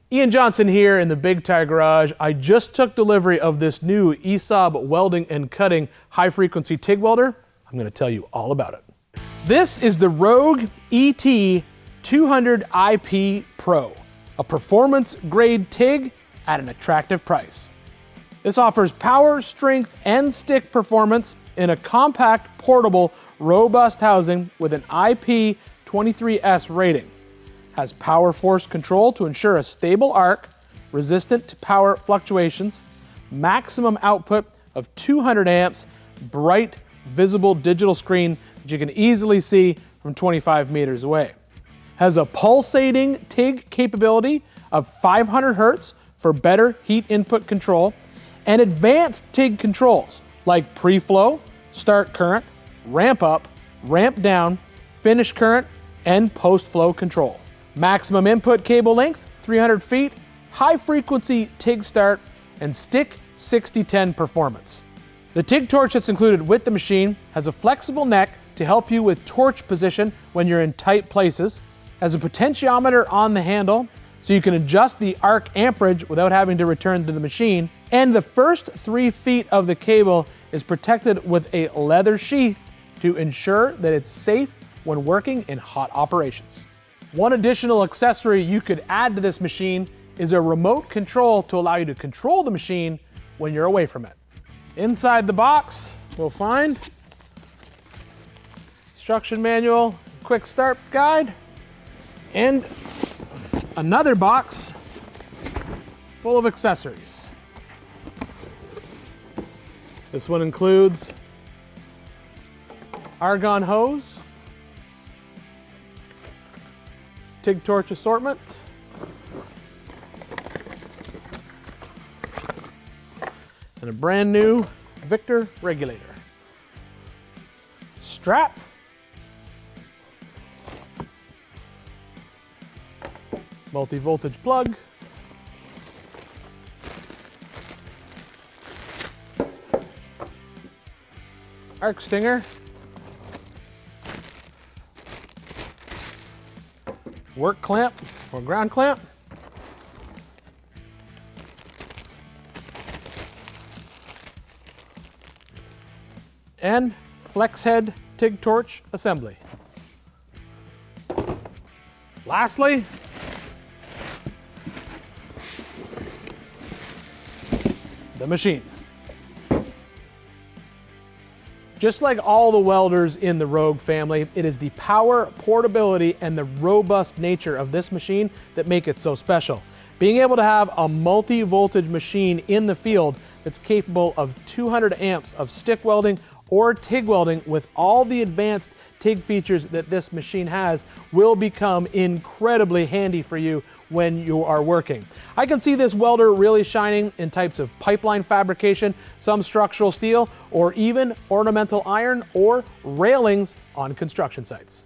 Ian Johnson here in the Big Tire Garage. I just took delivery of this new ESAB welding and cutting high-frequency TIG welder. I'm going to tell you all about it. This is the Rogue ET 200 IP Pro, a performance-grade TIG at an attractive price. This offers power, strength, and stick performance in a compact, portable, robust housing with an IP23S rating. Has power force control to ensure a stable arc, resistant to power fluctuations, maximum output of 200 amps, bright, visible digital screen that you can easily see from 25 meters away. Has a pulsating TIG capability of 500 hertz for better heat input control, and advanced TIG controls like pre-flow, start current, ramp up, ramp down, finish current, and post-flow control. Maximum input cable length, 300 feet, high frequency TIG start, and stick 60-10 performance. The TIG torch that's included with the machine has a flexible neck to help you with torch position when you're in tight places, has a potentiometer on the handle so you can adjust the arc amperage without having to return to the machine, and the first 3 feet of the cable is protected with a leather sheath to ensure that it's safe when working in hot operations. One additional accessory you could add to this machine is a remote control to allow you to control the machine when you're away from it. Inside the box, we'll find instruction manual, quick start guide, and another box full of accessories. This one includes argon hose, TIG torch assortment, and a brand new Victor regulator. Strap, multi-voltage plug, arc stinger, work clamp or ground clamp, and flex head TIG torch assembly. Lastly, the machine. Just like all the welders in the Rogue family, it is the power, portability, and the robust nature of this machine that make it so special. Being able to have a multi-voltage machine in the field that's capable of 200 amps of stick welding or TIG welding with all the advanced TIG features that this machine has will become incredibly handy for you when you are working. I can see this welder really shining in types of pipeline fabrication, some structural steel, or even ornamental iron or railings on construction sites.